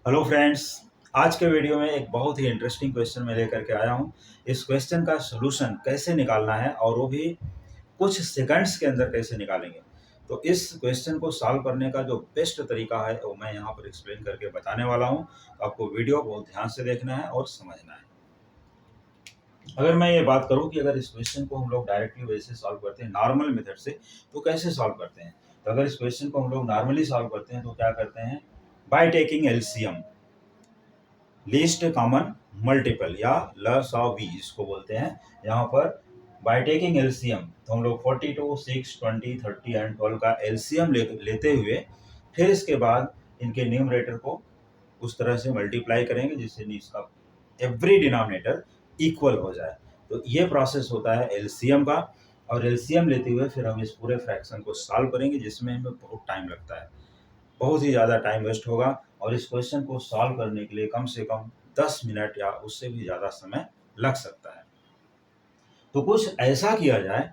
Hello friends. आज के video में एक बहुत ही इंटरेस्टिंग क्वेश्चन मैं लेकर के आया हूँ। इस क्वेश्चन का सलूशन कैसे निकालना है और वो भी कुछ सेकंड्स के अंदर कैसे निकालेंगे। तो इस क्वेश्चन को सॉल्व करने का जो बेस्ट तरीका है वो मैं यहाँ पर एक्सप्लेन करके बताने वाला हूँ। तो आपको वीडियो बहुत ध्यान से देखना है और समझना है। अगर मैं ये बात करूँ कि अगर इस क्वेश्चन को हम लोग डायरेक्टली वैसे सॉल्व करते हैं नॉर्मल मेथड से, तो कैसे सॉल्व करते हैं। तो अगर इस क्वेश्चन को हम लोग नॉर्मली सॉल्व करते हैं तो क्या करते हैं, by taking LCM, least common multiple या लस ऑफ वी इसको बोलते हैं। यहाँ पर बाय टेकिंग एलसीएम तो हम लोग 42, 6, 20, 30 एंड 12 का एलसीएम लेते हुए फिर इसके बाद इनके न्यूमरेटर को उस तरह से मल्टीप्लाई करेंगे जिससे इसका एवरी डिनोमिनेटर इक्वल हो जाए। तो ये प्रोसेस होता है एलसीएम का। और एलसीएम लेते हुए फिर हम इस पूरे फ्रैक्शन को सॉल्व करेंगे जिसमें हमें बहुत टाइम लगता है, बहुत ही ज़्यादा टाइम वेस्ट होगा। और इस क्वेश्चन को सॉल्व करने के लिए कम से कम 10 मिनट या उससे भी ज़्यादा समय लग सकता है। तो कुछ ऐसा किया जाए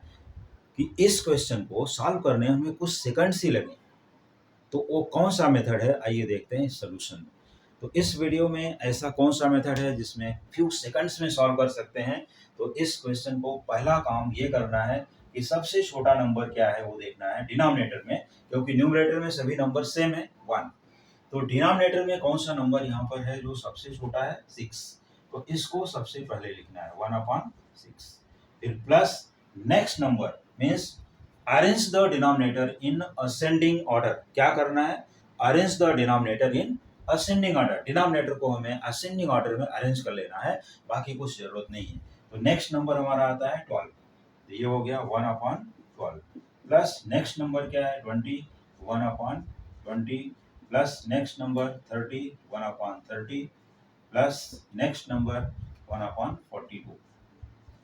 कि इस क्वेश्चन को सॉल्व करने में हमें कुछ सेकंड्स ही लगे। तो वो कौन सा मेथड है, आइए देखते हैं इस सोल्यूशन में। तो इस वीडियो में ऐसा कौन सा मेथड है जिसमें फ्यू सेकंड्स में सॉल्व कर सकते हैं। तो इस क्वेश्चन को पहला काम ये करना है कि सबसे छोटा नंबर क्या है वो देखना है डिनोमिनेटर में, क्योंकि न्यूमरेटर में सभी नंबर सेम है 1। तो डिनोमिनेटर में कौन सा नंबर यहाँ पर है जो सबसे छोटा है 6। तो इसको सबसे पहले लिखना है 1/6। फिर plus next number means arrange the denominator in ascending order. क्या करना है, arrange the denominator in ascending order. Denominator को हमें असेंडिंग ऑर्डर में अरेंज कर लेना है, बाकी कुछ जरूरत नहीं है। तो नेक्स्ट नंबर हमारा आता है 12। तो ये हो गया 1/12 प्लस नेक्स्ट नंबर क्या है 20, 1/20 plus next number 30, 1/30 plus next number 1/42।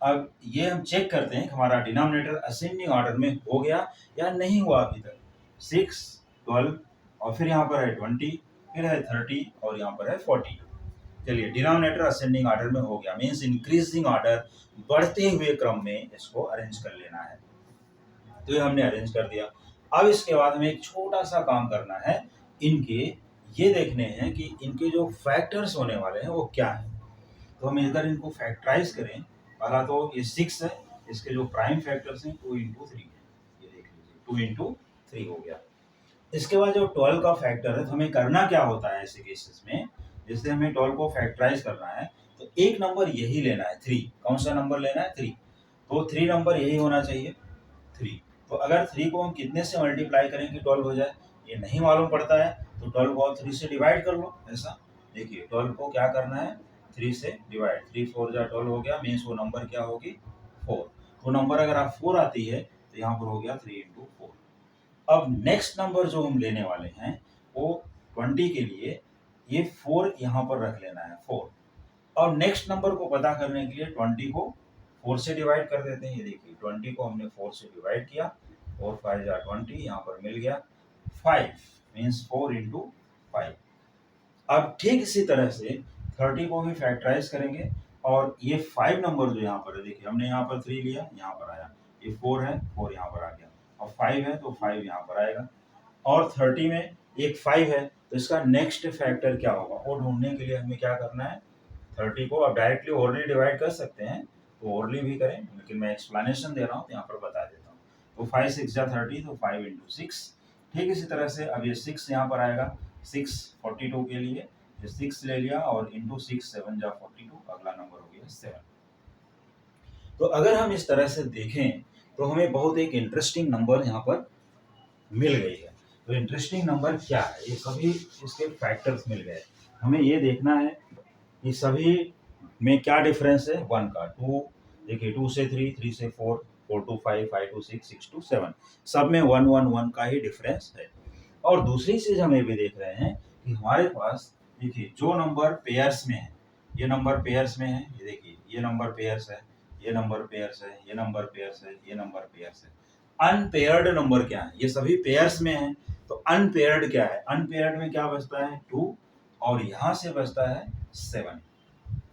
अब ये हम चेक करते हैं कि हमारा डिनोमिनेटर असेंडिंग ऑर्डर में हो गया या नहीं हुआ अभी तक। 6, 12 और फिर यहाँ पर है 20, फिर है 30 और यहाँ पर है 42। चलिए डिनोमिनेटर असेंडिंग ऑर्डर में हो गया, मीन्स इंक्रीजिंग ऑर्डर, बढ़ते हुए क्रम में इसको अरेंज कर लेना है। तो ये हमने अरेंज कर दिया। अब इसके बाद हमें एक छोटा सा काम करना है, इनके ये देखने हैं कि इनके जो फैक्टर्स होने वाले हैं वो क्या है। तो हम अगर इनको फैक्टराइज करें, पहला तो ये 6 है, इसके जो प्राइम फैक्टर्स हैं 2 × 3 है, ये देख लीजिए 2 × 3 हो गया। इसके बाद जो 12 का फैक्टर है, तो हमें करना क्या होता है ऐसे केसेस में, जैसे हमें 12 को फैक्टराइज करना है तो एक नंबर यही लेना है 3। कौन सा नंबर लेना है 3। तो 3 नंबर यही होना चाहिए 3। तो अगर 3 को हम कितने से मल्टीप्लाई करें कि 12 हो जाए, ये नहीं मालूम पड़ता है। तो 12 को 3 से डिवाइड कर लो। ऐसा देखिए 12 को क्या करना है 3 से डिवाइड, 3 4 जा 12 हो गया, मीन्स वो नंबर क्या होगी 4। वो नंबर अगर आप 4 आती है तो यहाँ पर हो गया 3 × 4। अब नेक्स्ट नंबर जो हम लेने वाले हैं वो 20 के लिए ये 4 यहाँ पर रख लेना है 4। और नेक्स्ट नंबर को पता करने के लिए 20 को 4 से डिवाइड कर देते हैं। ये देखिए 20 को हमने 4 से डिवाइड किया, 4 5 जा 20, यहाँ पर मिल गया 5, मीन्स 4 × 5। अब ठीक इसी तरह से 30 को भी फैक्टराइज करेंगे और ये 5 नंबर जो यहाँ पर है, देखिए हमने यहाँ पर 3 लिया, यहाँ पर आया, ये 4 है, 4 यहाँ पर आ गया, और 5 है तो 5 यहाँ पर आएगा। और 30 में एक 5 है तो इसका नेक्स्ट फैक्टर क्या होगा वो ढूंढने के लिए हमें क्या करना है, 30 को अब डायरेक्टली ओरली डिवाइड कर सकते हैं तो ओरली भी करें, लेकिन मैं एक्सप्लेनेशन दे रहा हूँ तो यहाँ पर बता देता हूँ। तो 5 6 जा 30, तो 5 × 6। ठीक इसी तरह से अब ये 6 यहाँ पर आएगा, 6 42 के लिए ये 6 ले लिया और इंटू 6 7 जा 42, अगला नंबर हो गया 7। तो अगर हम इस तरह से देखें तो हमें बहुत एक इंटरेस्टिंग नंबर यहाँ पर मिल गई है। तो इंटरेस्टिंग नंबर क्या है, ये सभी इसके फैक्टर्स मिल गए। हमें ये देखना है कि सभी में क्या डिफरेंस है 1 का। 2 देखिए 2 से 3, 3 से 4, 4 to 5, 5 to 6, 6 to 7, सब में 1 1 1 का ही डिफरेंस है। और दूसरी चीज हम ये भी देख रहे हैं कि हमारे पास देखिए जो नंबर पेयर्स में है, ये नंबर पेयर्स में है, ये देखिए ये नंबर पेयर्स है, ये नंबर पेयर्स है, ये नंबर पेयर्स है, ये नंबर पेयर्स है। अनपेयर्ड नंबर क्या है, ये सभी पेयर्स में है। तो अनपेयर्ड क्या है, अनपेयर्ड में क्या बचता है 2 और यहाँ से बचता है 7।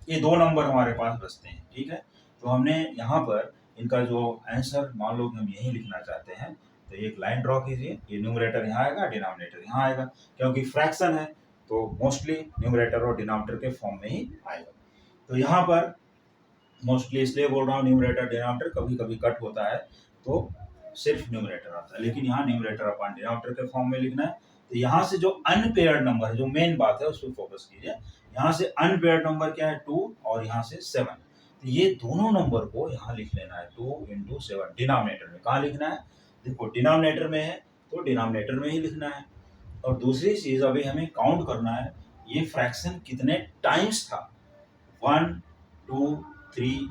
ये 2 नंबर हमारे पास बचते हैं। ठीक है, तो हमने यहाँ पर इनका जो आंसर मान लो कि हम यही लिखना चाहते हैं तो एक लाइन ड्रॉ कीजिए, ये न्यूमरेटर यहाँ आएगा, डिनोमिनेटर यहाँ आएगा, क्योंकि फ्रैक्शन है तो मोस्टली न्यूमरेटर और डिनोमिनेटर के फॉर्म में ही आएगा। तो यहाँ पर मोस्टली इसलिए बोल रहा हूँ न्यूमरेटर डिनोमिनेटर, कभी कभी कट होता है तो सिर्फ न्यूमरेटर आता है, लेकिन यहाँ न्यूमरेटर अपॉन डिनोमिनेटर के फॉर्म में लिखना है। तो यहाँ से जो अनपेयर्ड नंबर है, जो मेन बात है उस पर फोकस कीजिए। यहाँ से अनपेयर्ड नंबर क्या है 2 और यहाँ से 7। तो ये दोनों नंबर को यहाँ लिख लेना है 2 × 7 डिनोमिनेटर में। कहाँ लिखना है? देखो डिनोमिनेटर में है तो डिनोमिनेटर में ही लिखना है। और दूसरी चीज अभी हमें काउंट करना है ये फ्रैक्शन कितने टाइम्स था। 1 2 3,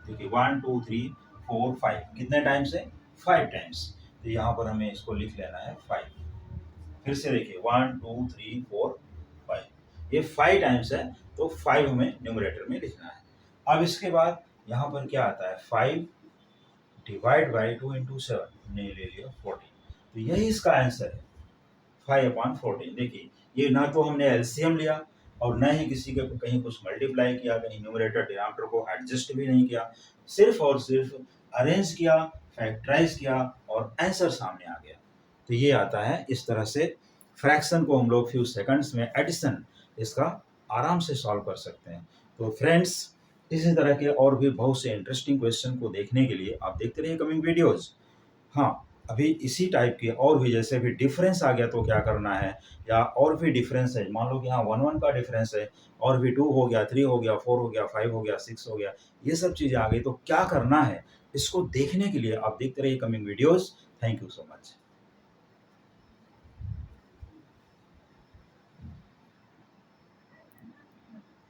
देखिए 1 2 3 4 5 कितने टाइम्स है? 5 टाइम्स। तो यहाँ पर हमें इसको लिख लेना है 5। फिर से देखिए 1 2 3 4 5, ये 5 टाइम्स है तो 5 हमें न्यूमरेटर में लिखना है। अब इसके बाद यहाँ पर क्या आता है 5 डिवाइड बाई 2 × 7, हमने ले लिया 14। तो यही इसका आंसर है 5/14। देखिए ये ना तो हमने एलसीएम लिया और न ही किसी के कहीं कुछ मल्टीप्लाई किया, कहीं न्यूमरेटर डिनोमिनेटर को एडजस्ट भी नहीं किया, सिर्फ और सिर्फ अरेंज किया, फैक्टराइज किया और आंसर सामने आ गया। तो ये आता है इस तरह से फ्रैक्शन को हम लोग फ्यू सेकंड्स में एडिशन इसका आराम से सॉल्व कर सकते हैं। तो फ्रेंड्स इसी तरह के और भी बहुत से इंटरेस्टिंग क्वेश्चन को देखने के लिए आप देखते रहिए कमिंग वीडियोस। हाँ, अभी इसी टाइप के और भी, जैसे अभी डिफरेंस आ गया तो क्या करना है, या और भी डिफरेंस है, मान लो कि यहाँ 1 1 का डिफरेंस है और भी 2 हो गया, 3 हो गया, 4 हो गया, 5 हो गया, 6 हो गया, ये सब चीज़ें आ गई तो क्या करना है, इसको देखने के लिए आप देखते रहिए coming videos. Thank you so much.